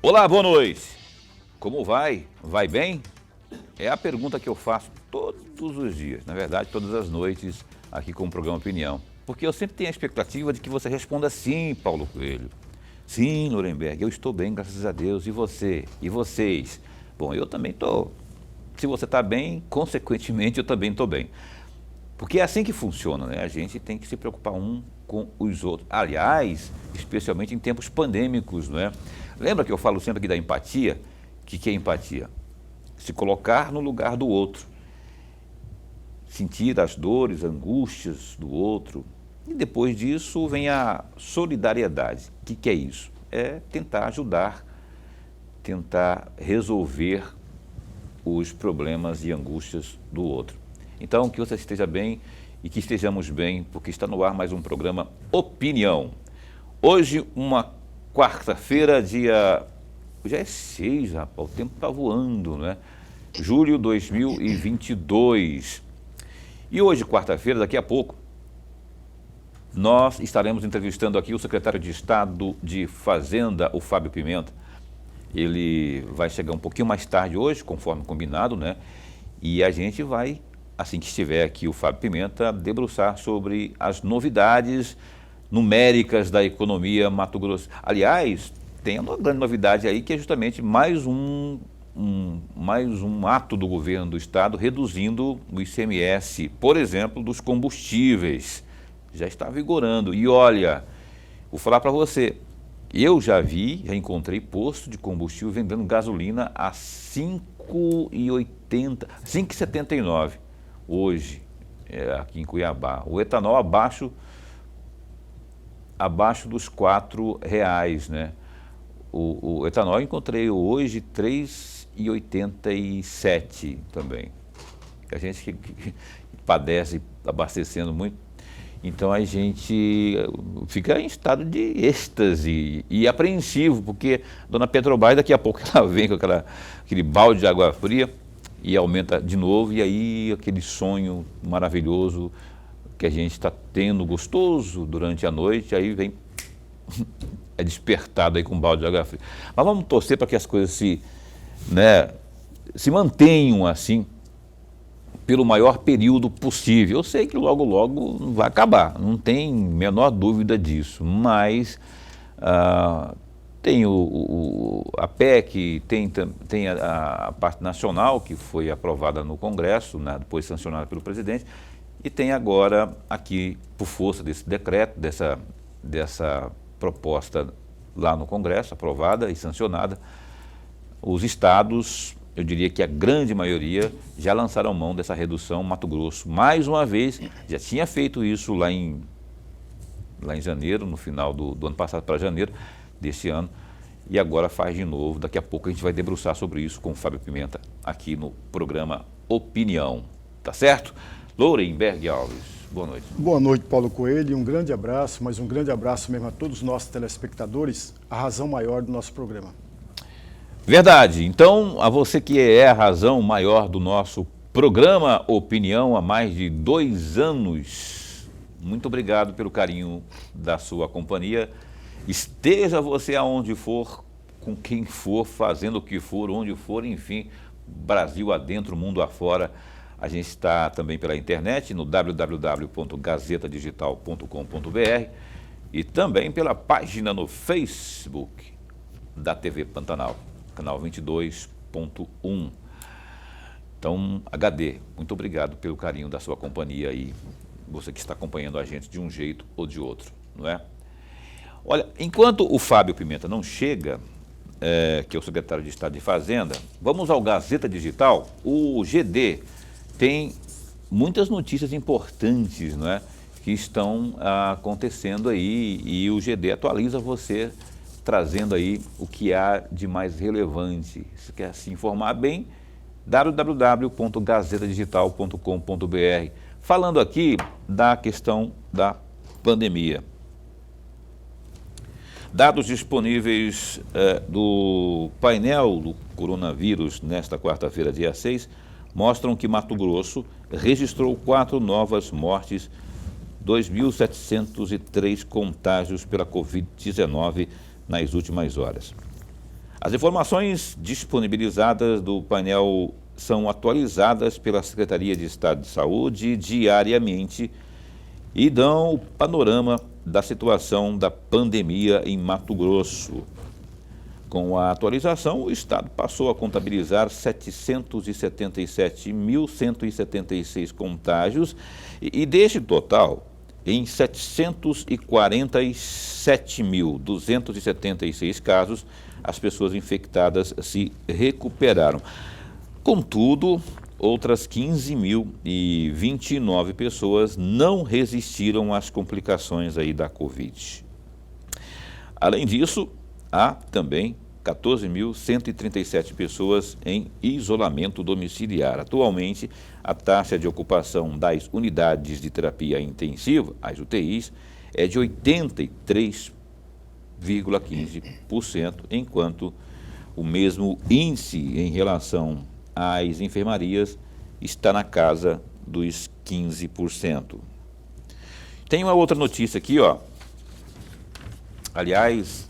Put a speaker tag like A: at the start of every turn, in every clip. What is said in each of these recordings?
A: Olá, boa noite. Como vai? Vai bem? É a pergunta que eu faço todos os dias, na verdade, todas as noites, aqui com o programa Opinião. Porque eu sempre tenho a expectativa de que você responda sim, Paulo Coelho. Sim, Nuremberg, eu estou bem, graças a Deus. E você? E vocês? Bom, eu também estou. Se você está bem, consequentemente, eu também estou bem. Porque é assim que funciona, né? A gente tem que se preocupar um com os outros. Aliás, especialmente em tempos pandêmicos, não é? Lembra que eu falo sempre aqui da empatia? O que é empatia? Se colocar no lugar do outro. Sentir as dores, angústias do outro. E depois disso vem a solidariedade. O que é isso? É tentar ajudar, tentar resolver os problemas e angústias do outro. Então, que você esteja bem e que estejamos bem, porque está no ar mais um programa Opinião. Hoje, uma quarta-feira, já é 6, rapaz, o tempo está voando, né? Julho de 2022. E hoje, quarta-feira, daqui a pouco, nós estaremos entrevistando aqui o secretário de Estado de Fazenda, o Fábio Pimenta. Ele vai chegar um pouquinho mais tarde hoje, conforme combinado, né? E a gente vai, assim que estiver aqui o Fábio Pimenta, debruçar sobre as novidades numéricas da economia Mato Grosso. Aliás, tem uma grande novidade aí que é justamente mais um ato do governo do estado reduzindo o ICMS, por exemplo, dos combustíveis. Já está vigorando. E olha, vou falar para você, eu já encontrei posto de combustível vendendo gasolina a R$ 5,80, 5,79 hoje, aqui em Cuiabá. O etanol abaixo dos R$4, né? O etanol eu encontrei hoje R$ 3,87 também. A gente que padece abastecendo muito, então a gente fica em estado de êxtase e apreensivo, porque a dona Petrobras daqui a pouco ela vem com aquele balde de água fria e aumenta de novo, e aí aquele sonho maravilhoso que a gente está tendo gostoso durante a noite, aí vem, é despertado aí com um balde de água fria. Mas vamos torcer para que as coisas se mantenham assim pelo maior período possível. Eu sei que logo, logo vai acabar, não tem menor dúvida disso, mas tem a PEC, tem a parte nacional que foi aprovada no Congresso, né, depois sancionada pelo presidente, e tem agora aqui, por força desse decreto, dessa proposta lá no Congresso, aprovada e sancionada, os estados, eu diria que a grande maioria, já lançaram mão dessa redução. Mato Grosso, mais uma vez, já tinha feito isso lá em janeiro, no final do ano passado para janeiro desse ano, e agora faz de novo. Daqui a pouco a gente vai debruçar sobre isso com o Fábio Pimenta, aqui no programa Opinião. Tá certo? Nuremberg Alves, boa noite.
B: Boa noite, Paulo Coelho, um grande abraço, mas um grande abraço mesmo a todos os nossos telespectadores, a razão maior do nosso programa.
A: Verdade. Então, a você que é a razão maior do nosso programa Opinião há mais de 2 anos, muito obrigado pelo carinho da sua companhia. Esteja você aonde for, com quem for, fazendo o que for, onde for, enfim, Brasil adentro, mundo afora. A gente está também pela internet no www.gazetadigital.com.br e também pela página no Facebook da TV Pantanal, canal 22.1. Então, HD, muito obrigado pelo carinho da sua companhia e você que está acompanhando a gente de um jeito ou de outro, não é? Olha, enquanto o Fábio Pimenta não chega, que é o secretário de Estado de Fazenda, vamos ao Gazeta Digital. O GD tem muitas notícias importantes, não é, que estão acontecendo aí, e o GD atualiza você, trazendo aí o que há de mais relevante. Se quer se informar bem, www.gazetadigital.com.br. Falando aqui da questão da pandemia. Dados disponíveis do painel do coronavírus nesta quarta-feira, dia 6, mostram que Mato Grosso registrou 4 novas mortes, 2.703 contágios pela Covid-19 nas últimas horas. As informações disponibilizadas do painel são atualizadas pela Secretaria de Estado de Saúde diariamente e dão o panorama da situação da pandemia em Mato Grosso. Com a atualização, o Estado passou a contabilizar 777.176 contágios e deste total, em 747.276 casos, as pessoas infectadas se recuperaram. Contudo, outras 15.029 pessoas não resistiram às complicações aí da Covid. Além disso, há também 14.137 pessoas em isolamento domiciliar. Atualmente, a taxa de ocupação das unidades de terapia intensiva, as UTIs, é de 83,15%, enquanto o mesmo índice em relação às enfermarias está na casa dos 15%. Tem uma outra notícia aqui, ó. Aliás,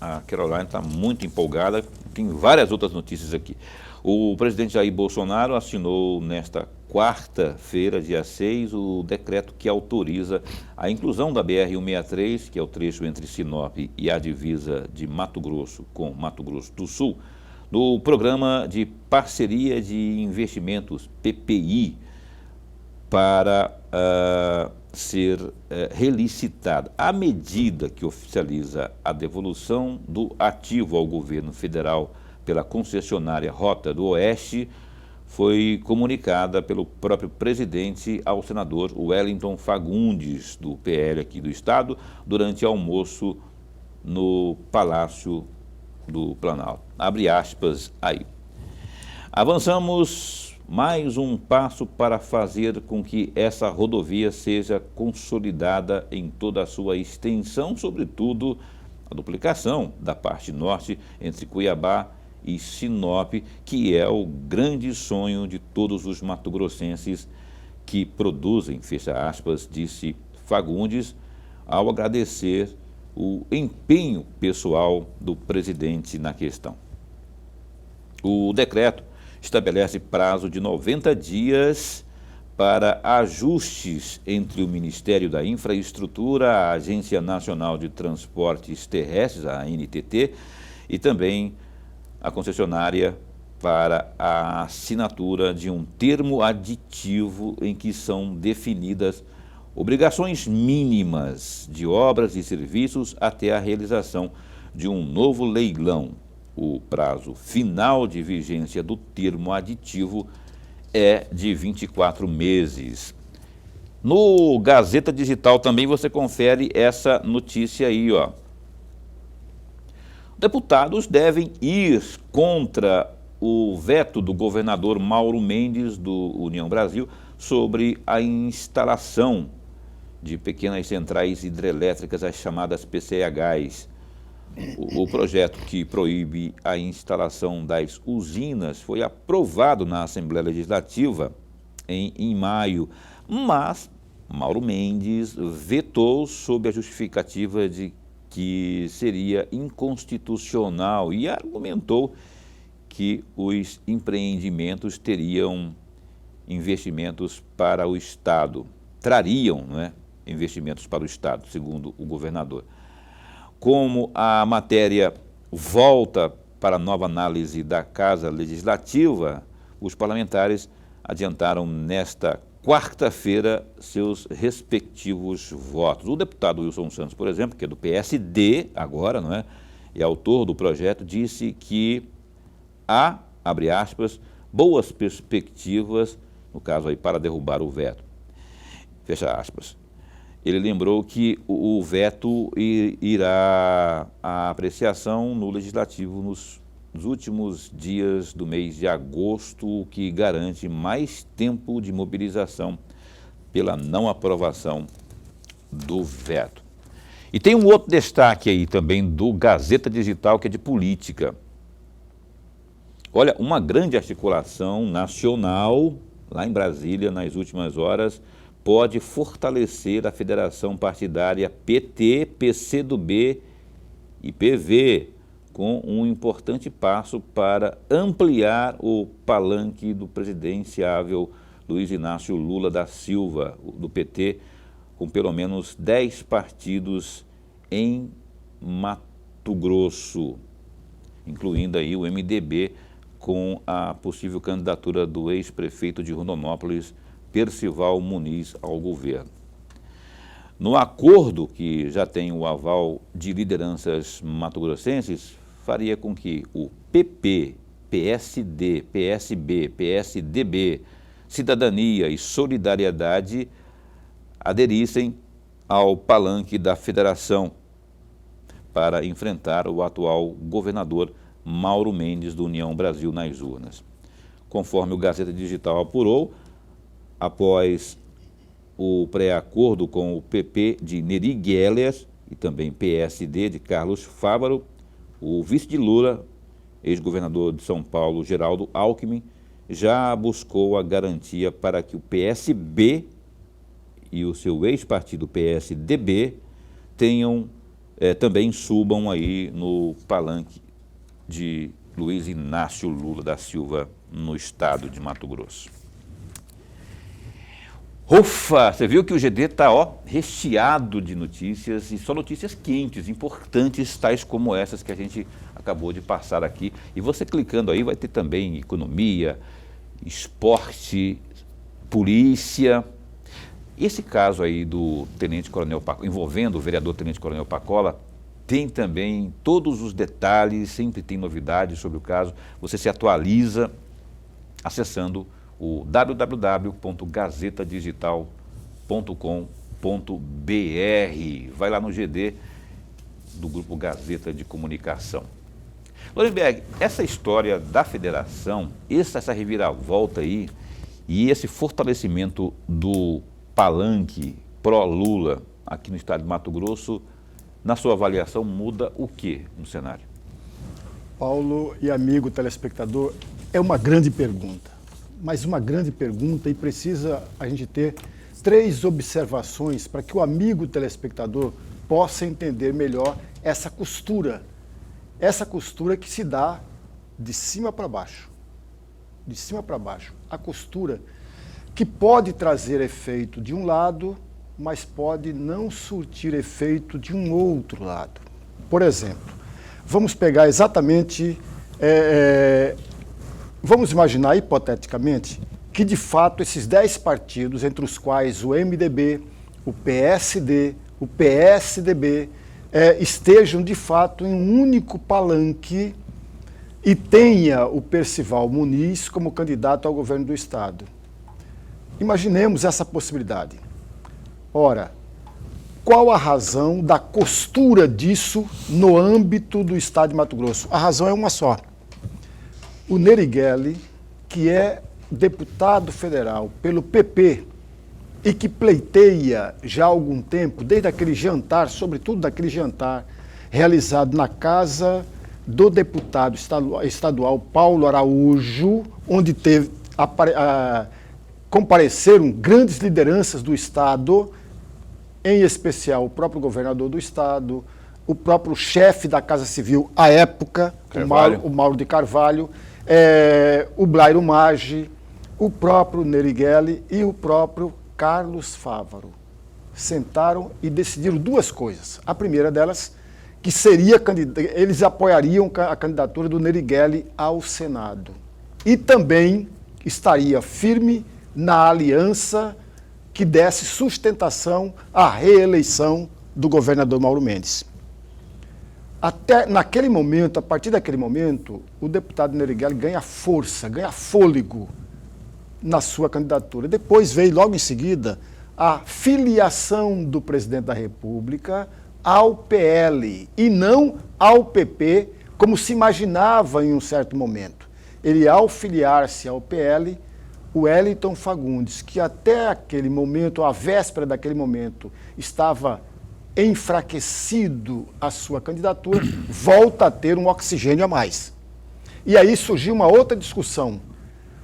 A: a Caroline está muito empolgada, tem várias outras notícias aqui. O presidente Jair Bolsonaro assinou nesta quarta-feira, dia 6, o decreto que autoriza a inclusão da BR-163, que é o trecho entre Sinop e a divisa de Mato Grosso com Mato Grosso do Sul, no Programa de Parceria de Investimentos, PPI, para ser relicitada. A medida que oficializa a devolução do ativo ao governo federal pela concessionária Rota do Oeste foi comunicada pelo próprio presidente ao senador Wellington Fagundes, do PL aqui do Estado, durante almoço no Palácio do Planalto. Abre aspas aí. Avançamos mais um passo para fazer com que essa rodovia seja consolidada em toda a sua extensão, sobretudo a duplicação da parte norte entre Cuiabá e Sinop, que é o grande sonho de todos os mato-grossenses que produzem, fecha aspas, disse Fagundes, ao agradecer o empenho pessoal do presidente na questão. O decreto estabelece prazo de 90 dias para ajustes entre o Ministério da Infraestrutura, a Agência Nacional de Transportes Terrestres, a ANTT, e também a concessionária para a assinatura de um termo aditivo em que são definidas obrigações mínimas de obras e serviços até a realização de um novo leilão. O prazo final de vigência do termo aditivo é de 24 meses. No Gazeta Digital também você confere essa notícia aí, ó. Deputados devem ir contra o veto do governador Mauro Mendes, do União Brasil, sobre a instalação de pequenas centrais hidrelétricas, as chamadas PCHs. O projeto que proíbe a instalação das usinas foi aprovado na Assembleia Legislativa em maio, mas Mauro Mendes vetou sob a justificativa de que seria inconstitucional e argumentou que os empreendimentos teriam investimentos para o Estado, trariam, né, investimentos para o Estado, segundo o governador. Como a matéria volta para nova análise da Casa Legislativa, os parlamentares adiantaram nesta quarta-feira seus respectivos votos. O deputado Wilson Santos, por exemplo, que é do PSD agora, não é? E autor do projeto, disse que há, abre aspas, boas perspectivas, no caso aí, para derrubar o veto. Fecha aspas. Ele lembrou que o veto irá à apreciação no Legislativo nos últimos dias do mês de agosto, o que garante mais tempo de mobilização pela não aprovação do veto. E tem um outro destaque aí também do Gazeta Digital, que é de política. Olha, uma grande articulação nacional, lá em Brasília, nas últimas horas, pode fortalecer a federação partidária PT, PCdoB e PV, com um importante passo para ampliar o palanque do presidenciável Luiz Inácio Lula da Silva, do PT, com pelo menos 10 partidos em Mato Grosso, incluindo aí o MDB, com a possível candidatura do ex-prefeito de Rondonópolis, Percival Muniz, ao governo. No acordo, que já tem o aval de lideranças mato-grossenses, faria com que o PP, PSD, PSB, PSDB, Cidadania e Solidariedade aderissem ao palanque da federação para enfrentar o atual governador Mauro Mendes, do União Brasil, nas urnas. Conforme o Gazeta Digital apurou, após o pré-acordo com o PP de Neri Geller e também PSD de Carlos Fávaro, o vice de Lula, ex-governador de São Paulo, Geraldo Alckmin, já buscou a garantia para que o PSB e o seu ex-partido PSDB também subam aí no palanque de Luiz Inácio Lula da Silva no estado de Mato Grosso. Ufa, você viu que o GD está recheado de notícias, e só notícias quentes, importantes, tais como essas que a gente acabou de passar aqui. E você clicando aí vai ter também economia, esporte, polícia. Esse caso aí do Tenente Coronel Pacola, envolvendo o vereador Tenente Coronel Pacola, tem também todos os detalhes, sempre tem novidades sobre o caso. Você se atualiza acessando o www.gazetadigital.com.br. Vai lá no GD do Grupo Gazeta de Comunicação. Lorenberg, essa história da federação, essa reviravolta aí e esse fortalecimento do palanque pró-Lula aqui no estado de Mato Grosso, na sua avaliação, muda o que no cenário?
B: Paulo e amigo telespectador, é uma grande pergunta, mas uma grande pergunta, e precisa a gente ter 3 observações para que o amigo telespectador possa entender melhor essa costura que se dá de cima para baixo. De cima para baixo. A costura que pode trazer efeito de um lado, mas pode não surtir efeito de um outro lado. Por exemplo, vamos pegar exatamente, vamos imaginar hipoteticamente que de fato esses 10 partidos, entre os quais o MDB, o PSD, o PSDB, estejam de fato em um único palanque e tenha o Percival Muniz como candidato ao governo do estado. Imaginemos essa possibilidade. Ora, qual a razão da costura disso no âmbito do estado de Mato Grosso? A razão é uma só. O Neri Geller, que é deputado federal pelo PP e que pleiteia já há algum tempo, desde aquele jantar, sobretudo daquele jantar realizado na casa do deputado estadual Paulo Araújo, onde compareceram grandes lideranças do estado, em especial o próprio governador do estado, o próprio chefe da Casa Civil à época, o Mauro de Carvalho, o Blairo Maggi, o próprio Neri Geller e o próprio Carlos Fávaro. Sentaram e decidiram 2 coisas. A primeira delas, que seria, eles apoiariam a candidatura do Neri Geller ao Senado. E também estaria firme na aliança que desse sustentação à reeleição do governador Mauro Mendes. Até naquele momento, a partir daquele momento, o deputado Neri Geller ganha força, ganha fôlego na sua candidatura. Depois veio, logo em seguida, a filiação do presidente da República ao PL e não ao PP, como se imaginava em um certo momento. Ele, ao filiar-se ao PL, o Wellington Fagundes, que até aquele momento, à véspera daquele momento, estava enfraquecido a sua candidatura, volta a ter um oxigênio a mais. E aí surgiu uma outra discussão.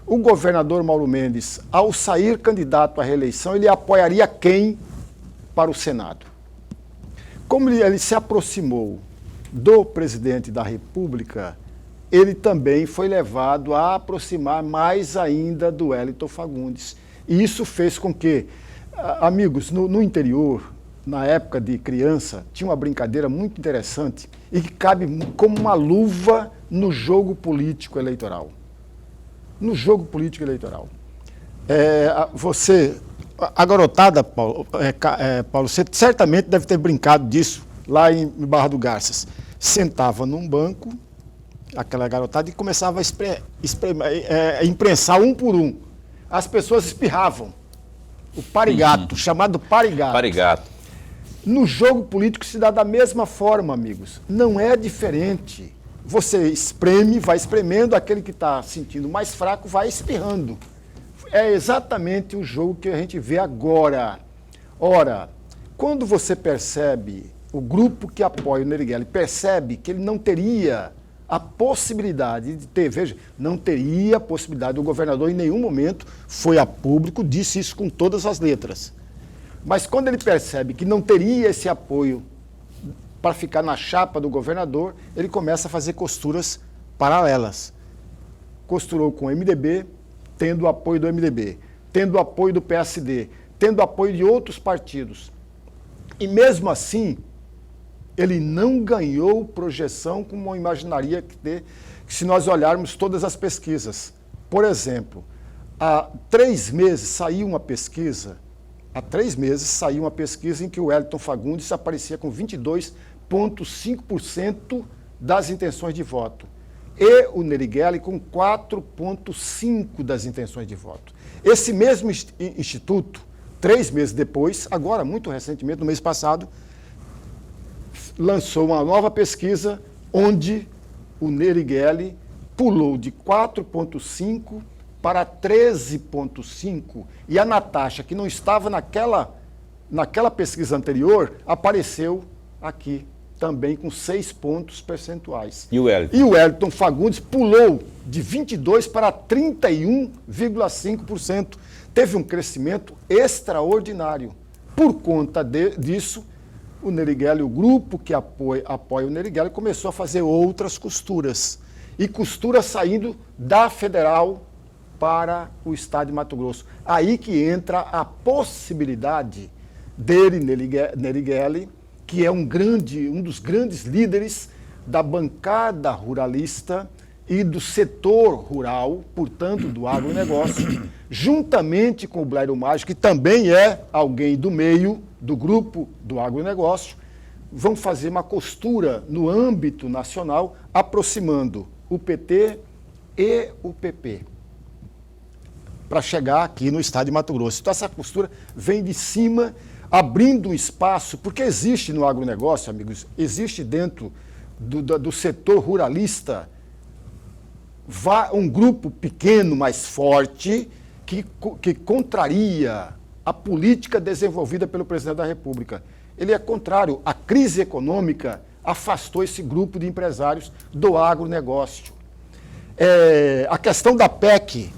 B: O governador Mauro Mendes, ao sair candidato à reeleição, ele apoiaria quem para o Senado? Como ele se aproximou do presidente da República, ele também foi levado a aproximar mais ainda do Wellington Fagundes. E isso fez com que, amigos, no interior, na época de criança, tinha uma brincadeira muito interessante e que cabe como uma luva no jogo político eleitoral. No jogo político eleitoral. A garotada, Paulo, você certamente deve ter brincado disso lá em Barra do Garças. Sentava num banco, aquela garotada, e começava a imprensar um por um. As pessoas espirravam. O parigato, chamado parigato.
A: Parigato.
B: No jogo político se dá da mesma forma, amigos. Não é diferente. Você espreme, vai espremendo, aquele que está sentindo mais fraco vai espirrando. É exatamente o jogo que a gente vê agora. Ora, quando você percebe, o grupo que apoia o Nerigelli percebe que ele não teria a possibilidade de ter, veja, não teria a possibilidade, o governador em nenhum momento foi a público, disse isso com todas as letras. Mas quando ele percebe que não teria esse apoio para ficar na chapa do governador, ele começa a fazer costuras paralelas. Costurou com o MDB, tendo o apoio do MDB, tendo o apoio do PSD, tendo o apoio de outros partidos. E mesmo assim, ele não ganhou projeção como eu imaginaria que se nós olharmos todas as pesquisas. Por exemplo, há 3 meses saiu uma pesquisa em que o Wellington Fagundes aparecia com 22,5% das intenções de voto. E o Nerigelli com 4,5% das intenções de voto. Esse mesmo instituto, 3 meses depois, agora muito recentemente, no mês passado, lançou uma nova pesquisa onde o Nerigelli pulou de 4,5% para 13,5%. E a Natasha, que não estava naquela pesquisa anterior, apareceu aqui também com 6 pontos percentuais.
A: E o Wellington?
B: E o Wellington Fagundes pulou de 22% para 31,5%. Teve um crescimento extraordinário. Por conta disso, o Nerigelli, o grupo que apoia o Nerigelli, começou a fazer outras costuras. E costuras saindo da federal para o estado de Mato Grosso. Aí que entra a possibilidade dele, Nerigelli, que é um dos grandes líderes da bancada ruralista e do setor rural, portanto, do agronegócio, juntamente com o Blairo Maggi, que também é alguém do meio do grupo do agronegócio, vão fazer uma costura no âmbito nacional, aproximando o PT e o PP, para chegar aqui no estado de Mato Grosso. Então, essa costura vem de cima, abrindo um espaço, porque existe no agronegócio, amigos, existe dentro do setor ruralista um grupo pequeno, mais forte, que contraria a política desenvolvida pelo presidente da República. Ele é contrário. A crise econômica afastou esse grupo de empresários do agronegócio. A questão da PEC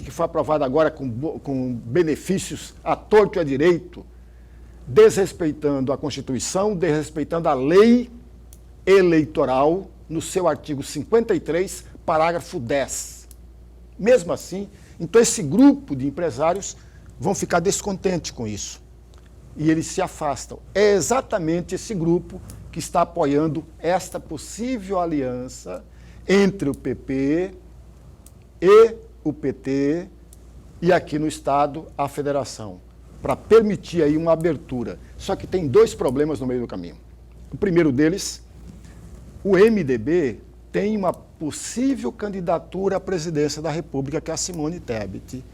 B: que foi aprovada agora com benefícios à torto e à direito, desrespeitando a Constituição, desrespeitando a lei eleitoral, no seu artigo 53, parágrafo 10. Mesmo assim, então esse grupo de empresários vão ficar descontentes com isso. E eles se afastam. É exatamente esse grupo que está apoiando esta possível aliança entre o PP e o PT e aqui no estado a federação, para permitir aí uma abertura. Só que tem 2 problemas no meio do caminho. O primeiro deles, o MDB tem uma possível candidatura à presidência da República, que é a Simone Tebet,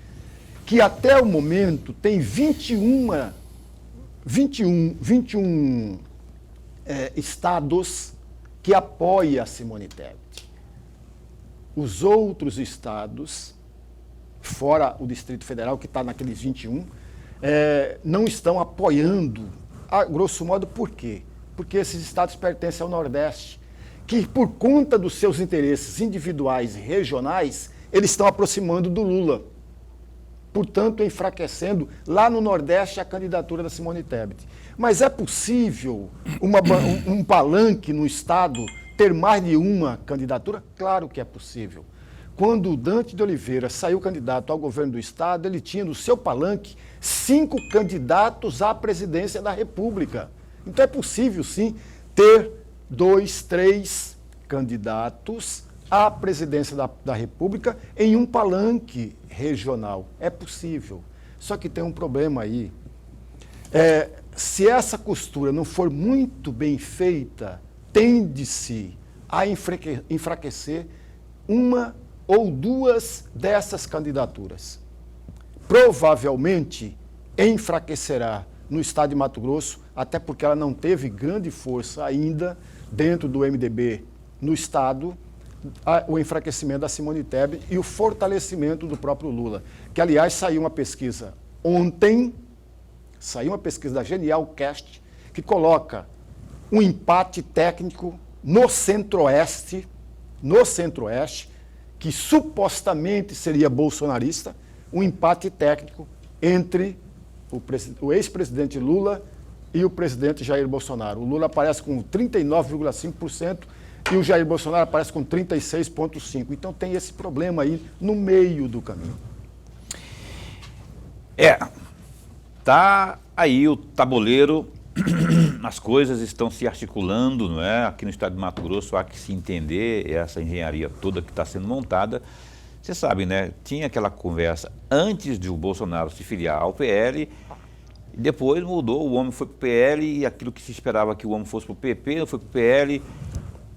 B: que até o momento tem 21 estados que apoiam a Simone Tebet. Os outros estados, fora o Distrito Federal, que está naqueles 21, não estão apoiando, a grosso modo, por quê? Porque esses estados pertencem ao Nordeste, que por conta dos seus interesses individuais e regionais, eles estão aproximando do Lula. portanto enfraquecendo lá no Nordeste a candidatura da Simone Tebet. Mas é possível um palanque no Estado ter mais de uma candidatura? Claro que é possível. Quando o Dante de Oliveira saiu candidato ao governo do Estado, ele tinha no seu palanque 5 candidatos à presidência da República. Então é possível, sim, ter 2, 3 candidatos à presidência da República em um palanque regional. É possível. Só que tem um problema aí. Se essa costura não for muito bem feita, tende-se a enfraquecer uma ou 2 dessas candidaturas. Provavelmente enfraquecerá no estado de Mato Grosso, até porque ela não teve grande força ainda dentro do MDB no estado, o enfraquecimento da Simone Tebet e o fortalecimento do próprio Lula. Que, aliás, saiu uma pesquisa ontem, saiu uma pesquisa da Genialcast, que coloca um empate técnico no Centro-Oeste, que supostamente seria bolsonarista, um empate técnico entre o ex-presidente Lula e o presidente Jair Bolsonaro. O Lula aparece com 39,5% e o Jair Bolsonaro aparece com 36,5%. Então tem esse problema aí no meio do caminho.
A: Tá aí o tabuleiro, as coisas estão se articulando, não é? Aqui no estado de Mato Grosso há que se entender essa engenharia toda que está sendo montada. Você sabe, né? Tinha aquela conversa antes de o Bolsonaro se filiar ao PL, e depois mudou, o homem foi para o PL e aquilo que se esperava que o homem fosse para o PP, foi para o PL,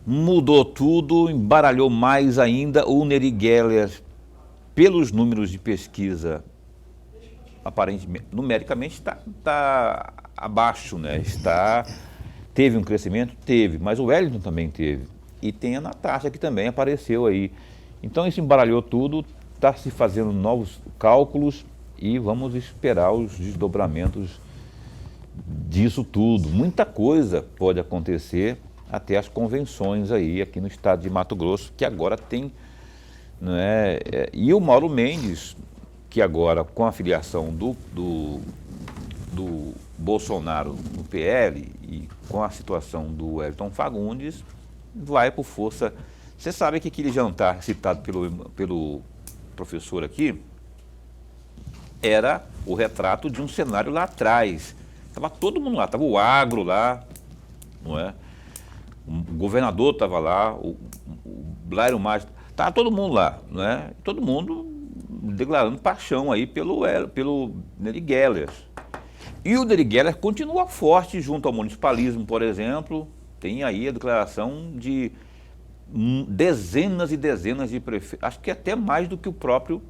A: mudou tudo, embaralhou mais ainda. O Neri Geller, pelos números de pesquisa, aparentemente, numericamente está abaixo, né? Teve um crescimento? Teve, mas o Wellington também teve. E tem a Natasha, que também apareceu aí. Então isso embaralhou tudo, está se fazendo novos cálculos e vamos esperar os desdobramentos disso tudo. Muita coisa pode acontecer até as convenções aí aqui no estado de Mato Grosso, que agora tem, não é? E o Mauro Mendes, que agora com a filiação do Bolsonaro no PL e com a situação do Wellington Fagundes, vai por força. Você sabe que aquele jantar citado pelo professor aqui era o retrato de um cenário lá atrás. Estava todo mundo lá, estava o agro lá, não é? O governador estava lá, o Blairo Maggi, estava todo mundo lá, não é? Todo mundo declarando paixão aí pelo Neri Geller. E o Neri Geller continua forte junto ao municipalismo, por exemplo. Tem aí a declaração de dezenas e dezenas de prefeitos, acho que até mais do que o próprio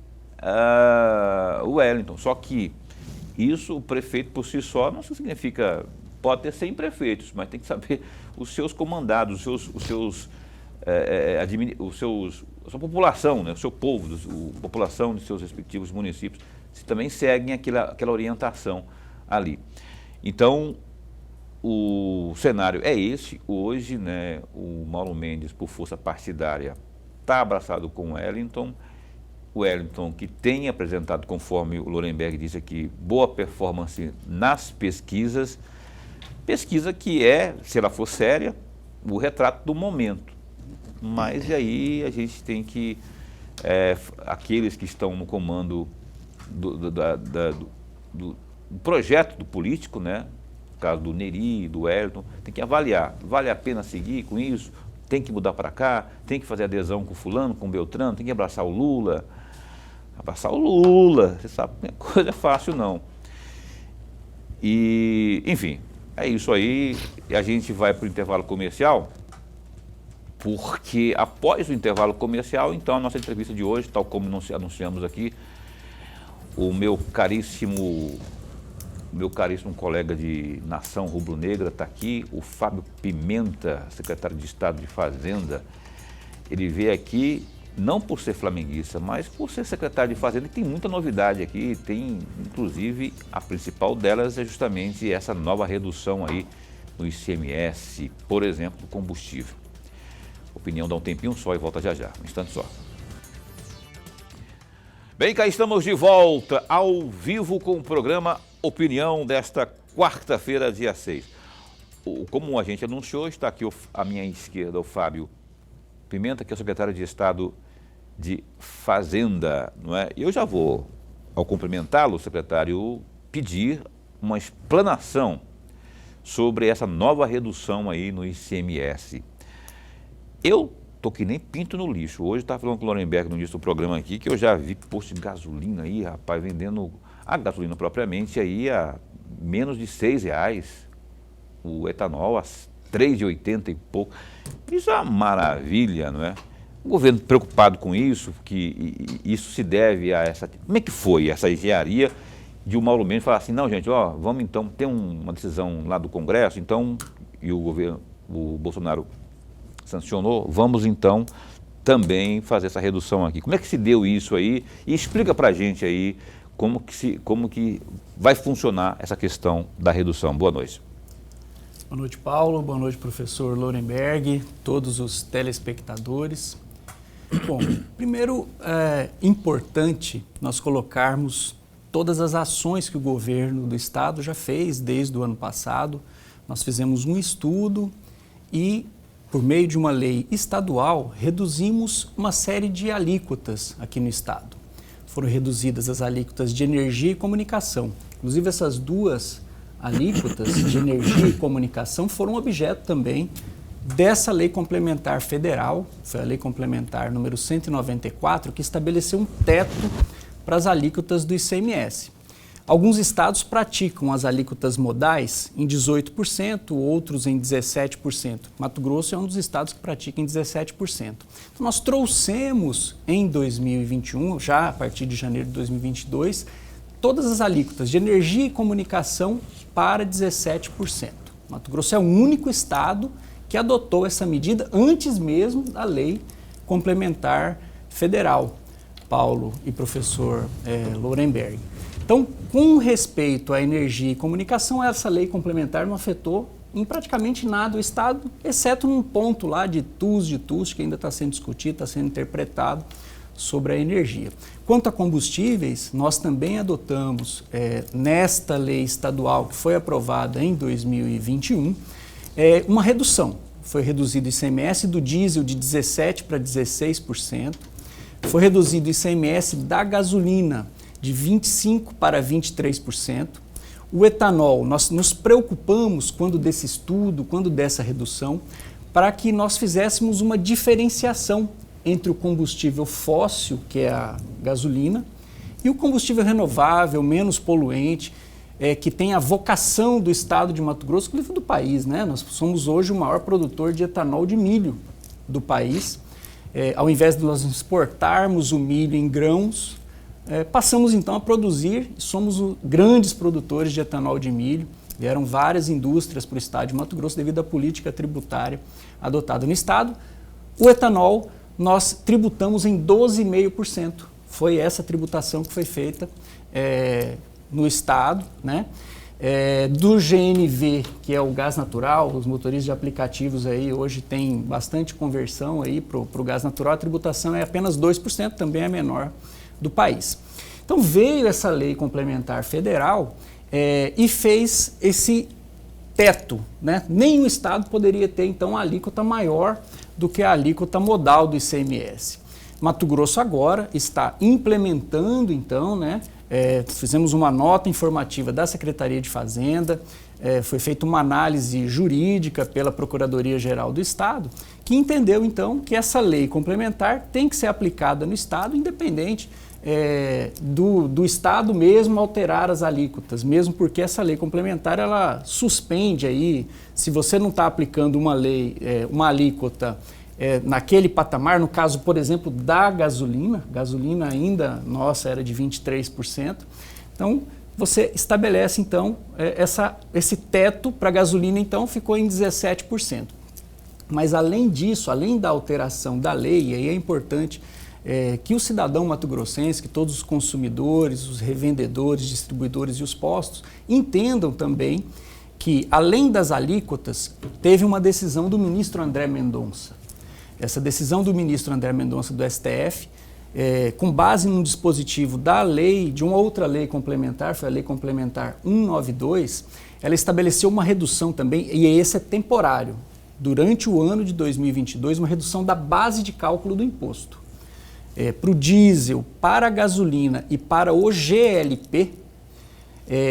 A: Wellington. Só que isso, o prefeito por si só, não significa, pode ter 100 prefeitos, mas tem que saber os seus comandados, a sua população, né, o seu povo, a população de seus respectivos municípios, se também seguem aquela orientação ali. Então, o cenário é esse hoje, né? O Mauro Mendes, por força partidária, está abraçado com o Wellington, que tem apresentado, conforme o Lorenberg disse aqui, boa performance nas pesquisa que se ela for séria, o retrato do momento. Mas aí a gente tem que, aqueles que estão no comando do projeto do político, né? No caso do Neri, do Wellington, tem que avaliar, vale a pena seguir com isso? Tem que mudar para cá? Tem que fazer adesão com fulano, com Beltrano? Tem que abraçar o Lula? Abraçar o Lula, você sabe que não é coisa fácil não. E, enfim, é isso aí. E a gente vai para o intervalo comercial, porque após o intervalo comercial, então a nossa entrevista de hoje, tal como anunciamos aqui, o meu caríssimo colega de Nação Rubro-Negra está aqui, o Fábio Pimenta, secretário de Estado de Fazenda. Ele veio aqui não por ser flamenguista, mas por ser secretário de Fazenda, e tem muita novidade aqui, tem inclusive a principal delas é justamente essa nova redução aí no ICMS, por exemplo, do combustível. Opinião dá um tempinho só e volta já já, um instante só. Bem, cá estamos de volta, ao vivo, com o programa Opinião desta quarta-feira, dia 6. Como a gente anunciou, está aqui à minha esquerda o Fábio Pimenta, que é o secretário de Estado de Fazenda, não é? E eu já vou, ao cumprimentá-lo, secretário, pedir uma explanação sobre essa nova redução aí no ICMS. Eu tô que nem pinto no lixo. Hoje estava falando com o Lorenberg no início do programa aqui, que eu já vi posto de gasolina aí, rapaz, vendendo a gasolina propriamente aí a menos de R$6, o etanol a R$3,80 e pouco. Isso é uma maravilha, não é? O governo preocupado com isso, que isso se deve a essa... Como é que foi essa engenharia de o Mauro Mendes falar assim, não, gente, ó, vamos então ter uma decisão lá do Congresso, então, e o governo, o Bolsonaro sancionou, vamos então também fazer essa redução aqui. Como é que se deu isso aí? E explica pra gente aí como que vai funcionar essa questão da redução. Boa noite.
C: Boa noite, Paulo. Boa noite, professor Lorenberg, todos os telespectadores. Bom, primeiro é importante nós colocarmos todas as ações que o governo do estado já fez desde o ano passado. Nós fizemos um estudo e, por meio de uma lei estadual, reduzimos uma série de alíquotas aqui no estado. Foram reduzidas as alíquotas de energia e comunicação. Inclusive, essas duas alíquotas de energia e comunicação foram objeto também dessa lei complementar federal, foi a lei complementar número 194, que estabeleceu um teto para as alíquotas do ICMS. Alguns estados praticam as alíquotas modais em 18%, outros em 17%. Mato Grosso é um dos estados que pratica em 17%. Então, nós trouxemos em 2021, já a partir de janeiro de 2022, todas as alíquotas de energia e comunicação para 17%. Mato Grosso é o único estado que adotou essa medida antes mesmo da lei complementar federal, Paulo e professor Lorenberg. Então, com respeito à energia e comunicação, essa lei complementar não afetou em praticamente nada o estado, exceto num ponto lá de TUS, que ainda está sendo discutido, está sendo interpretado sobre a energia. Quanto a combustíveis, nós também adotamos, nesta lei estadual que foi aprovada em 2021, uma redução. Foi reduzido o ICMS do diesel de 17% para 16%, foi reduzido o ICMS da gasolina de 25% para 23%. O etanol, nós nos preocupamos quando desse estudo, quando dessa redução, para que nós fizéssemos uma diferenciação entre o combustível fóssil, que é a gasolina, e o combustível renovável, menos poluente, que tem a vocação do estado de Mato Grosso, inclusive do país, né? Nós somos hoje o maior produtor de etanol de milho do país. Ao invés de nós exportarmos o milho em grãos, passamos então a produzir, somos grandes produtores de etanol de milho. Vieram várias indústrias para o estado de Mato Grosso devido à política tributária adotada no estado. O etanol nós tributamos em 12,5%. Foi essa tributação que foi feita no estado, né? Do GNV, que é o gás natural, os motoristas de aplicativos aí hoje têm bastante conversão aí para o gás natural, a tributação é apenas 2%, também é menor do país. Então veio essa lei complementar federal e fez esse teto, né? Nenhum estado poderia ter então uma alíquota maior do que a alíquota modal do ICMS. Mato Grosso agora está implementando então, né? Fizemos uma nota informativa da Secretaria de Fazenda, foi feita uma análise jurídica pela Procuradoria-Geral do Estado, que entendeu então que essa lei complementar tem que ser aplicada no Estado, independente do Estado mesmo alterar as alíquotas, mesmo porque essa lei complementar ela suspende aí, se você não está aplicando uma lei, uma alíquota naquele patamar, no caso, por exemplo, da gasolina ainda, nossa, era de 23%, então você estabelece então esse teto para a gasolina, então ficou em 17%. Mas além disso, além da alteração da lei, e aí é importante que o cidadão mato-grossense, que todos os consumidores, os revendedores, distribuidores e os postos entendam também que, além das alíquotas, teve uma decisão do ministro André Mendonça. Essa decisão do ministro André Mendonça do STF com base num dispositivo da lei, de uma outra lei complementar, foi a Lei Complementar 192, ela estabeleceu uma redução também, e esse é temporário, durante o ano de 2022, uma redução da base de cálculo do imposto. Para o diesel, para a gasolina e para o GLP,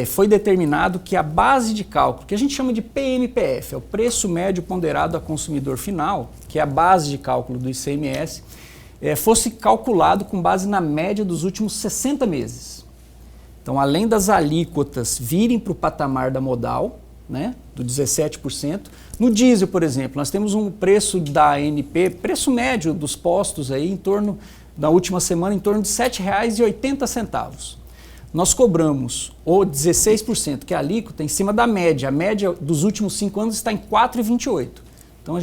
C: foi determinado que a base de cálculo, que a gente chama de PMPF, é o preço médio ponderado a consumidor final, que é a base de cálculo do ICMS, fosse calculado com base na média dos últimos 60 meses. Então, além das alíquotas virem para o patamar da modal, né, do 17%, no diesel, por exemplo, nós temos um preço da ANP, preço médio dos postos aí, na última semana, em torno de R$ 7,80. Nós cobramos o 16%, que é a alíquota, em cima da média. A média dos últimos 5 anos está em 4,28%. Então,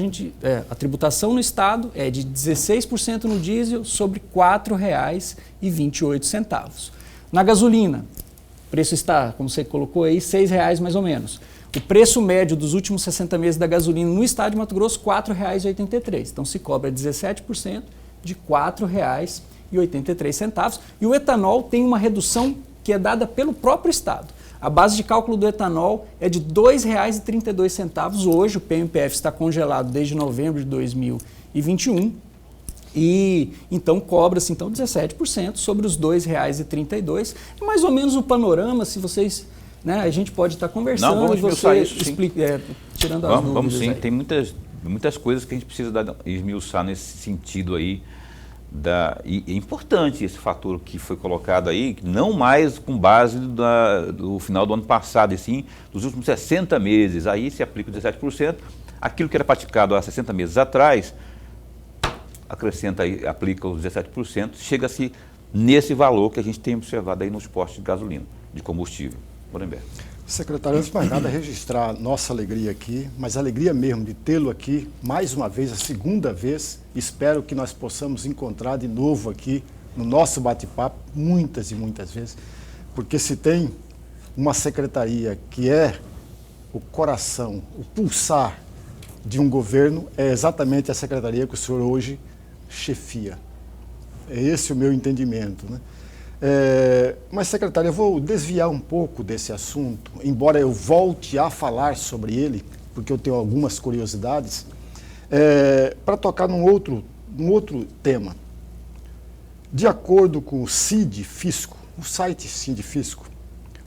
C: a tributação no Estado é de 16% no diesel sobre R$ 4,28. Na gasolina, o preço está, como você colocou aí, R$ 6,00 mais ou menos. O preço médio dos últimos 60 meses da gasolina no Estado de Mato Grosso, R$ 4,83. Então, se cobra 17% de R$ 4,83. E o etanol tem uma redução que é dada pelo próprio Estado. A base de cálculo do etanol é de R$ 2,32. Hoje o PMPF está congelado desde novembro de 2021 e então cobra-se 17% sobre os R$ 2,32. É mais ou menos o panorama, se vocês... Né, a gente pode estar conversando.
A: Não, vamos
C: e você
A: isso,
C: explica, tirando as dúvidas.
A: Vamos sim,
C: aí.
A: Tem muitas coisas que a gente precisa esmiuçar nesse sentido aí. E é importante esse fator que foi colocado aí, não mais com base do final do ano passado, e sim dos últimos 60 meses. Aí se aplica o 17%, aquilo que era praticado há 60 meses atrás, acrescenta aí, aplica os 17%, chega-se nesse valor que a gente tem observado aí nos postos de gasolina, de combustível. Lorenberg.
B: Secretário, antes de mais nada, registrar nossa alegria aqui, mas a alegria mesmo de tê-lo aqui, mais uma vez, a segunda vez. Espero que nós possamos encontrar de novo aqui no nosso bate-papo, muitas e muitas vezes, porque se tem uma secretaria que é o coração, o pulsar de um governo, é exatamente a secretaria que o senhor hoje chefia. É esse o meu entendimento, né? Mas, secretário, eu vou desviar um pouco desse assunto, embora eu volte a falar sobre ele, porque eu tenho algumas curiosidades, para tocar num outro tema. De acordo com o CID Fisco, o site CID Fisco,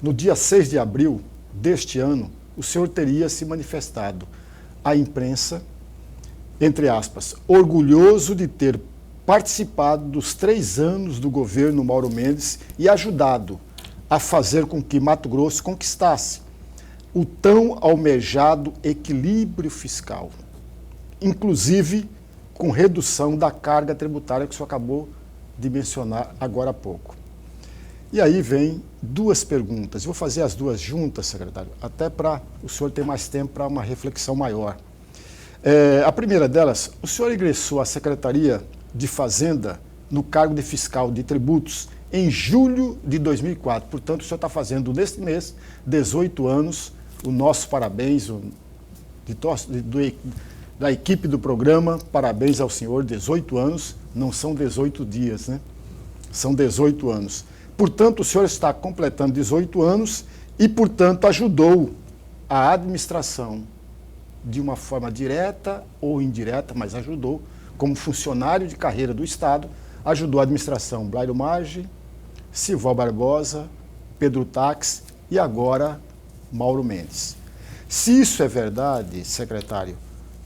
B: no dia 6 de abril deste ano, o senhor teria se manifestado à imprensa, entre aspas, orgulhoso de ter participado dos 3 anos do governo Mauro Mendes e ajudado a fazer com que Mato Grosso conquistasse o tão almejado equilíbrio fiscal, inclusive com redução da carga tributária que o senhor acabou de mencionar agora há pouco. E aí vem 2 perguntas. Eu vou fazer as 2 juntas, secretário, até para o senhor ter mais tempo para uma reflexão maior. A primeira delas, o senhor ingressou à Secretaria de Fazenda no cargo de fiscal de tributos em julho de 2004. Portanto, o senhor está fazendo neste mês 18 anos. O nosso parabéns da equipe do programa. Parabéns ao senhor, 18 anos. Não são 18 dias, né? São 18 anos. Portanto, o senhor está completando 18 anos e, portanto, ajudou a administração de uma forma direta ou indireta, mas ajudou, como funcionário de carreira do Estado, ajudou a administração Blairo Maggi, Sival Barbosa, Pedro Tax e agora Mauro Mendes. Se isso é verdade, secretário,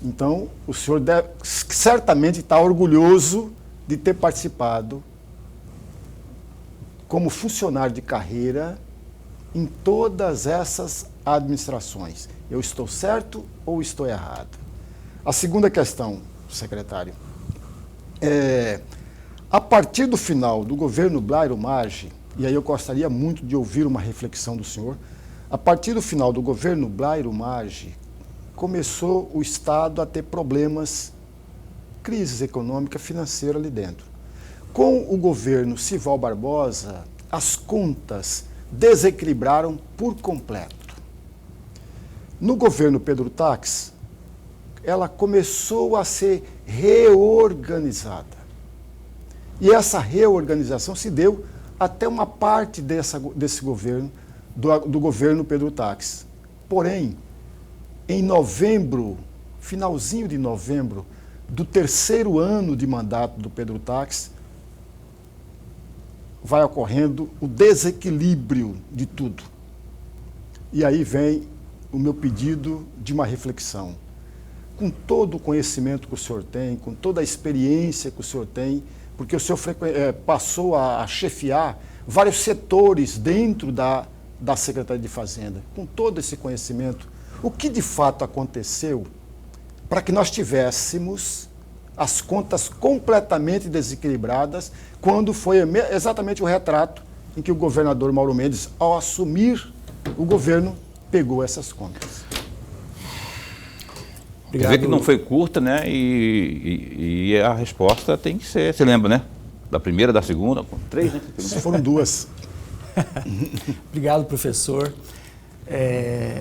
B: então o senhor certamente está orgulhoso de ter participado como funcionário de carreira em todas essas administrações. Eu estou certo ou estou errado? A segunda questão, secretário, a partir do final do governo Blairo Maggi, e aí eu gostaria muito de ouvir uma reflexão do senhor, a partir do final do governo Blairo Maggi, começou o Estado a ter problemas, crise econômica, financeira ali dentro. Com o governo Sival Barbosa, as contas desequilibraram por completo. No governo Pedro Tax, ela começou a ser reorganizada. E essa reorganização se deu até uma parte desse governo, do governo Pedro Taques. Porém, em novembro, finalzinho de novembro, do 3º ano de mandato do Pedro Taques, vai ocorrendo o desequilíbrio de tudo. E aí vem o meu pedido de uma reflexão. Com todo o conhecimento que o senhor tem, com toda a experiência que o senhor tem, porque o senhor passou a chefiar vários setores dentro da Secretaria de Fazenda, com todo esse conhecimento, o que de fato aconteceu para que nós tivéssemos as contas completamente desequilibradas quando foi exatamente o retrato em que o governador Mauro Mendes, ao assumir o governo, pegou essas contas.
A: Quer dizer que não foi curta, né? E a resposta tem que ser, você lembra, né? Da primeira, da segunda, 3, né?
B: Foram 2.
C: Obrigado, professor.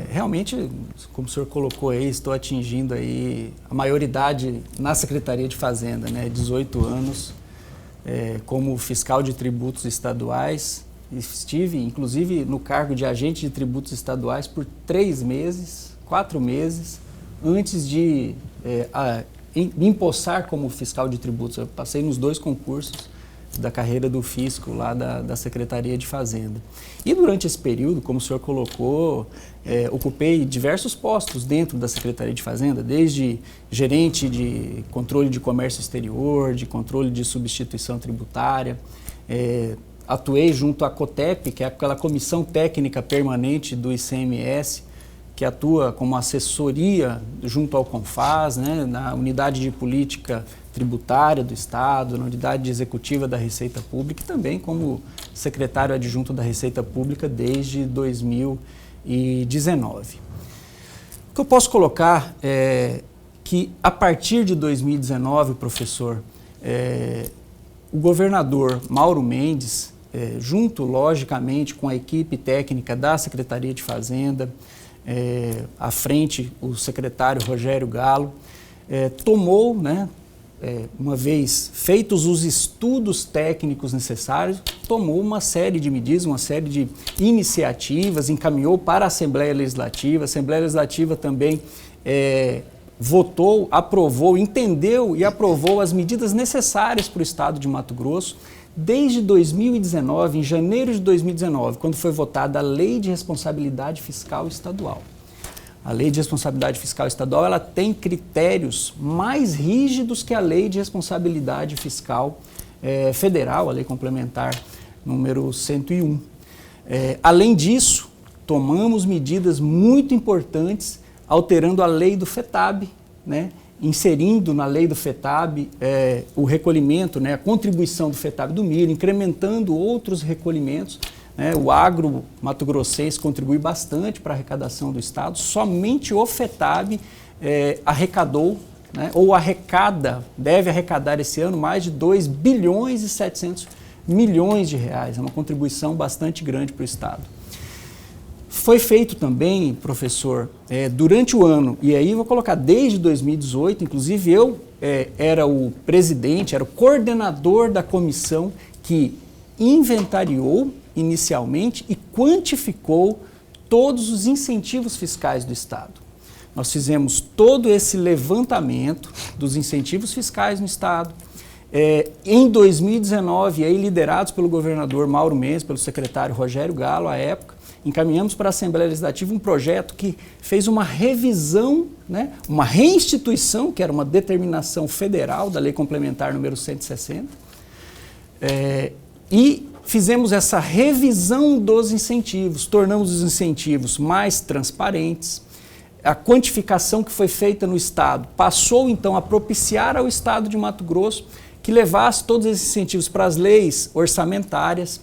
C: Realmente, como o senhor colocou aí, estou atingindo aí a maioridade na Secretaria de Fazenda, né? 18 anos como fiscal de tributos estaduais. Estive, inclusive, no cargo de agente de tributos estaduais por 3 meses, 4 meses, antes de me empossar como fiscal de tributos. Eu passei nos 2 concursos da carreira do fisco lá da Secretaria de Fazenda. E durante esse período, como o senhor colocou, ocupei diversos postos dentro da Secretaria de Fazenda, desde gerente de controle de comércio exterior, de controle de substituição tributária, atuei junto à COTEP, que é aquela comissão técnica permanente do ICMS, que atua como assessoria junto ao CONFAS, né, na unidade de política tributária do Estado, na unidade executiva da Receita Pública e também como secretário adjunto da Receita Pública desde 2019. O que eu posso colocar é que a partir de 2019, professor, o governador Mauro Mendes, junto, logicamente, com a equipe técnica da Secretaria de Fazenda, à frente o secretário Rogério Galo, tomou, né, uma vez feitos os estudos técnicos necessários, tomou uma série de medidas, uma série de iniciativas, encaminhou para a Assembleia Legislativa. A Assembleia Legislativa também votou, aprovou, entendeu e aprovou as medidas necessárias para o Estado de Mato Grosso. Desde 2019, em janeiro de 2019, quando foi votada a Lei de Responsabilidade Fiscal Estadual. A Lei de Responsabilidade Fiscal Estadual ela tem critérios mais rígidos que a Lei de Responsabilidade Fiscal Federal, a Lei Complementar número 101. Além disso, tomamos medidas muito importantes, alterando a Lei do FETAB, né? Inserindo na lei do FETAB o recolhimento, né, a contribuição do FETAB do milho, incrementando outros recolhimentos. Né, o agro mato-grossense contribui bastante para a arrecadação do Estado. Somente o FETAB arrecadou, né, ou deve arrecadar esse ano mais de 2 bilhões e 700 milhões de reais. É uma contribuição bastante grande para o Estado. Foi feito também, professor, durante o ano, e aí vou colocar desde 2018, inclusive eu era o presidente, era o coordenador da comissão que inventariou inicialmente e quantificou todos os incentivos fiscais do Estado. Nós fizemos todo esse levantamento dos incentivos fiscais no Estado. Em 2019, aí liderados pelo governador Mauro Mendes, pelo secretário Rogério Galo, à época, encaminhamos para a Assembleia Legislativa um projeto que fez uma revisão, né, uma reinstituição, que era uma determinação federal da Lei Complementar número 160, e fizemos essa revisão dos incentivos, tornamos os incentivos mais transparentes. A quantificação que foi feita no Estado passou, então, a propiciar ao Estado de Mato Grosso que levasse todos esses incentivos para as leis orçamentárias.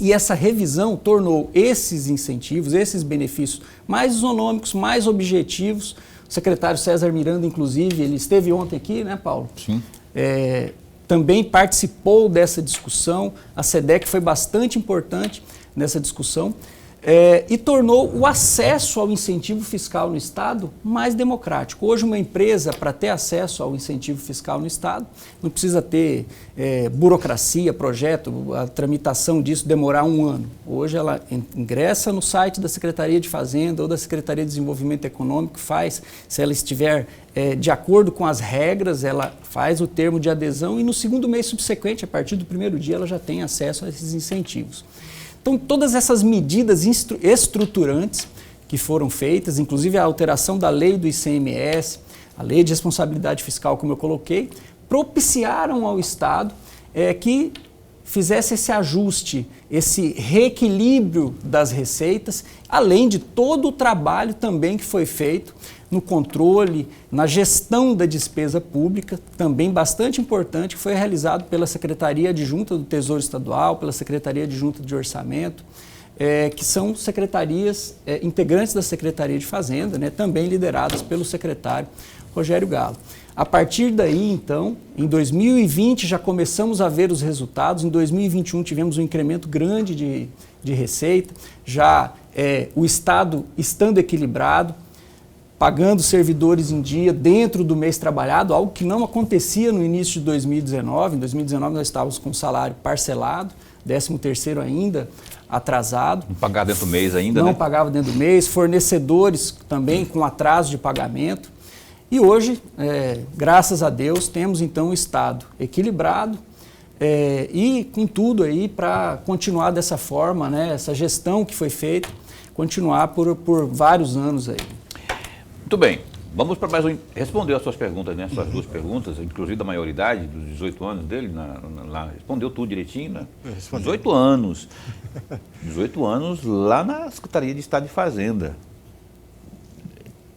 C: E essa revisão tornou esses incentivos, esses benefícios mais isonômicos, mais objetivos. O secretário César Miranda, inclusive, ele esteve ontem aqui, né, Paulo?
A: Sim.
C: Também participou dessa discussão. A SEDEC foi bastante importante nessa discussão. e tornou o acesso ao incentivo fiscal no Estado mais democrático. Hoje, uma empresa, para ter acesso ao incentivo fiscal no Estado, não precisa ter burocracia, projeto, a tramitação disso demorar 1 ano. Hoje, ela ingressa no site da Secretaria de Fazenda ou da Secretaria de Desenvolvimento Econômico, faz, se ela estiver de acordo com as regras, ela faz o termo de adesão e no segundo mês subsequente, a partir do primeiro dia, ela já tem acesso a esses incentivos. Então, todas essas medidas estruturantes que foram feitas, inclusive a alteração da lei do ICMS, a lei de responsabilidade fiscal, como eu coloquei, propiciaram ao Estado que fizesse esse ajuste, esse reequilíbrio das receitas, além de todo o trabalho também que foi feito no controle, na gestão da despesa pública, também bastante importante, que foi realizado pela Secretaria Adjunta do Tesouro Estadual, pela Secretaria Adjunta de Orçamento, que são secretarias integrantes da Secretaria de Fazenda, né, também lideradas pelo secretário Rogério Galo. A partir daí, então, em 2020 já começamos a ver os resultados, em 2021 tivemos um incremento grande de receita, já o Estado estando equilibrado, pagando servidores em dia dentro do mês trabalhado, algo que não acontecia no início de 2019. Em 2019 nós estávamos com salário parcelado, 13º ainda atrasado.
A: Não pagava dentro do mês ainda,
C: Não
A: né?
C: pagava dentro do mês, fornecedores também com atraso de pagamento. E hoje, graças a Deus, temos então um Estado equilibrado e com tudo aí para continuar dessa forma, né, essa gestão que foi feita, continuar por vários anos aí.
A: Muito bem, vamos para mais um. Respondeu as suas perguntas, né? As suas 2 perguntas, inclusive da maioridade, dos 18 anos dele, lá, respondeu tudo direitinho, né? 18 anos. 18 anos lá na Secretaria de Estado de Fazenda.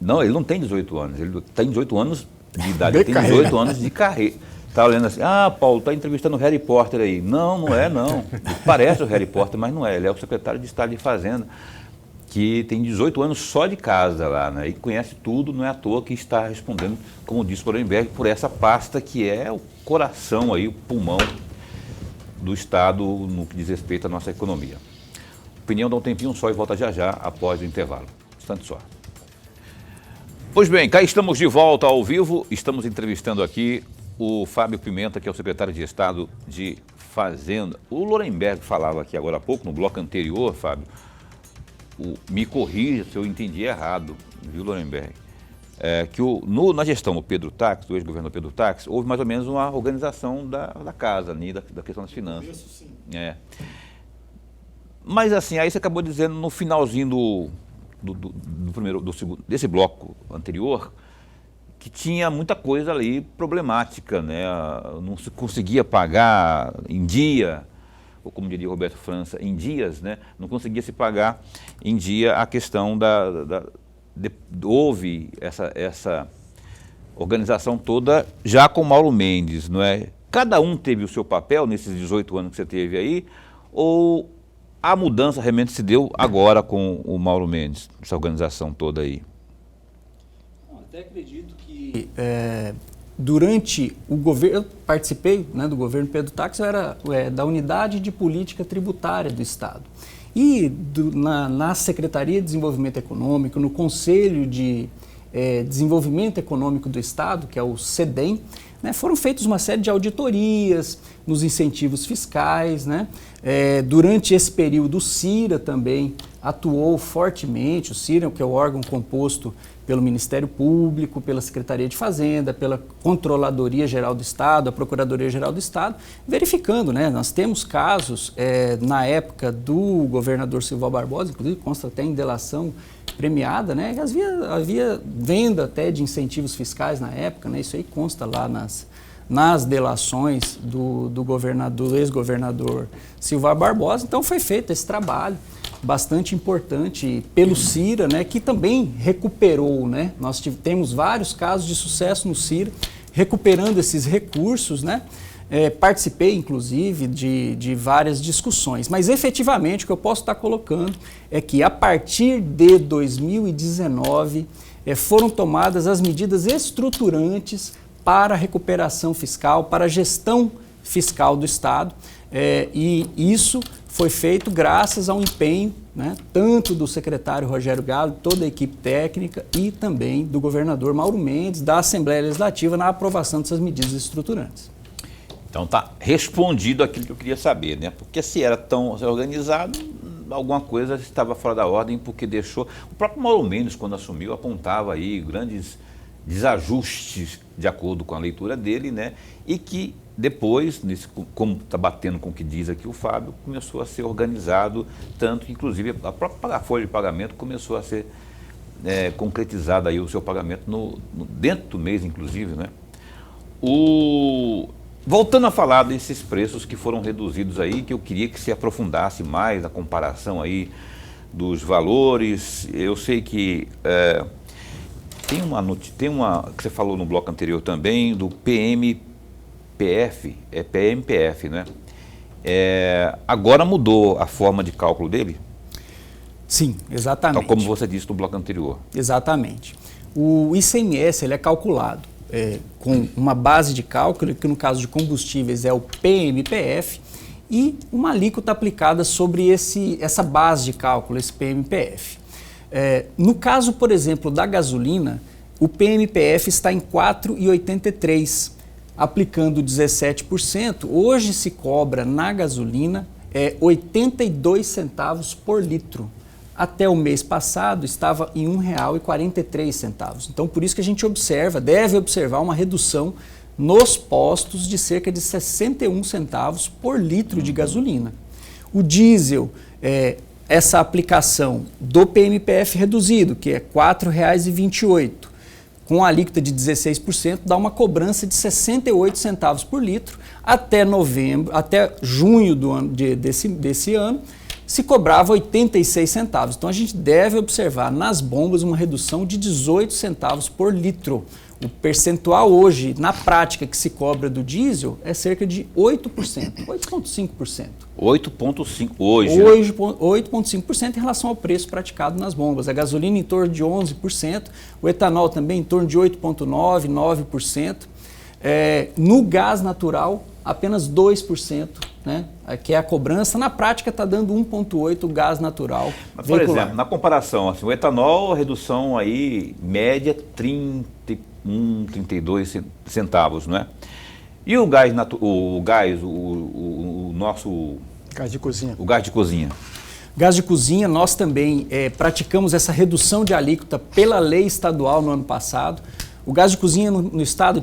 A: Não, ele não tem 18 anos, ele tem 18 anos de idade, ele tem 18 anos de carreira. Estava olhando assim, Paulo, está entrevistando o Harry Potter aí. Não, não é não. Parece o Harry Potter, mas não é. Ele é o secretário de Estado de Fazenda, que tem 18 anos só de casa lá, né? E conhece tudo, não é à toa que está respondendo, como disse o Lorenberg, por essa pasta que é o coração aí, o pulmão do Estado no que diz respeito à nossa economia. Opinião dá um tempinho só e volta já já após o intervalo. Instante só. Pois bem, cá estamos de volta ao vivo, estamos entrevistando aqui o Fábio Pimenta, que é o secretário de Estado de Fazenda. O Lorenberg falava aqui agora há pouco, no bloco anterior, Fábio, me corrija se eu entendi errado, viu, Lorenberg? Que na gestão do Pedro Táxi, do ex-governador Pedro Táxi, houve mais ou menos uma organização da casa, né, da questão das finanças.
B: Isso sim.
A: Mas assim, aí você acabou dizendo no finalzinho desse bloco anterior, que tinha muita coisa ali problemática, né? Não se conseguia pagar em dia, ou como diria Roberto França, em dias, né? Não conseguia se pagar em dia a questão houve essa organização toda já com Mauro Mendes, não é? Cada um teve o seu papel nesses 18 anos que você teve aí, ou a mudança realmente se deu agora com o Mauro Mendes, essa organização toda aí?
C: Até acredito que durante o governo, eu participei, né, do governo Pedro Táxi, eu era da unidade de política tributária do Estado. E na Secretaria de Desenvolvimento Econômico, no Conselho de Desenvolvimento Econômico do Estado, que é o CEDEM, né, foram feitas uma série de auditorias nos incentivos fiscais, né? Durante esse período o CIRA também atuou fortemente, o CIRA, que é o órgão composto pelo Ministério Público, pela Secretaria de Fazenda, pela Controladoria Geral do Estado, a Procuradoria Geral do Estado, verificando, né? Nós temos casos, na época do governador Silval Barbosa, inclusive consta até em delação premiada, né? Havia venda até de incentivos fiscais na época, né? Isso aí consta lá nas delações do ex-governador Silval Barbosa. Então foi feito esse trabalho bastante importante pelo CIRA, né, que também recuperou, né? Nós temos vários casos de sucesso no CIRA, recuperando esses recursos, né? Participei, inclusive, de várias discussões, mas efetivamente o que eu posso estar colocando é que a partir de 2019 foram tomadas as medidas estruturantes para a recuperação fiscal, para a gestão fiscal do Estado, e isso foi feito graças ao empenho, né, tanto do secretário Rogério Galo, toda a equipe técnica e também do governador Mauro Mendes, da Assembleia Legislativa, na aprovação dessas medidas estruturantes.
A: Então tá respondido aquilo que eu queria saber, né? Porque se era tão organizado, alguma coisa estava fora da ordem, porque deixou... O próprio Mauro Mendes, quando assumiu, apontava aí grandes desajustes de acordo com a leitura dele, né? E que depois, como está batendo com o que diz aqui o Fábio, começou a ser organizado, tanto que inclusive a própria folha de pagamento começou a ser concretizada aí o seu pagamento dentro do mês, inclusive, né? Voltando a falar desses preços que foram reduzidos aí, que eu queria que se aprofundasse mais a comparação aí dos valores. Eu sei que tem uma que você falou no bloco anterior também, do PMPF, PMPF, né? Agora mudou a forma de cálculo dele?
C: Sim, exatamente.
A: Então, como você disse no bloco anterior.
C: Exatamente. O ICMS ele é calculado com uma base de cálculo, que no caso de combustíveis é o PMPF, e uma alíquota aplicada sobre essa base de cálculo, esse PMPF. No caso, por exemplo, da gasolina, o PMPF está em 4,83, aplicando 17%. Hoje se cobra na gasolina 82 centavos por litro. Até o mês passado estava em R$ 1,43. Então, por isso que a gente deve observar uma redução nos postos de cerca de 61 centavos por litro de gasolina. O diesel, essa aplicação do PMPF reduzido, que é R$ 4,28, com a alíquota de 16%, dá uma cobrança de 68 centavos por litro. Até junho desse ano, se cobrava 86 centavos. Então a gente deve observar nas bombas uma redução de 18 centavos por litro. O percentual hoje, na prática, que se cobra do diesel é cerca de 8%, 8,5%.
A: 8,5% hoje, né?
C: 8,5% em relação ao preço praticado nas bombas. A gasolina em torno de 11%, o etanol também em torno de 8,9%, 9%. No gás natural, apenas 2%, né? Que é a cobrança. Na prática está dando 1,8% o gás natural.
A: Mas, por exemplo, na comparação, assim, o etanol, a redução aí média 31, 32 centavos, não é? E o gás, o nosso...
B: Gás de cozinha.
A: O gás de cozinha.
C: Gás de cozinha, nós também praticamos essa redução de alíquota pela lei estadual no ano passado. O gás de cozinha no estado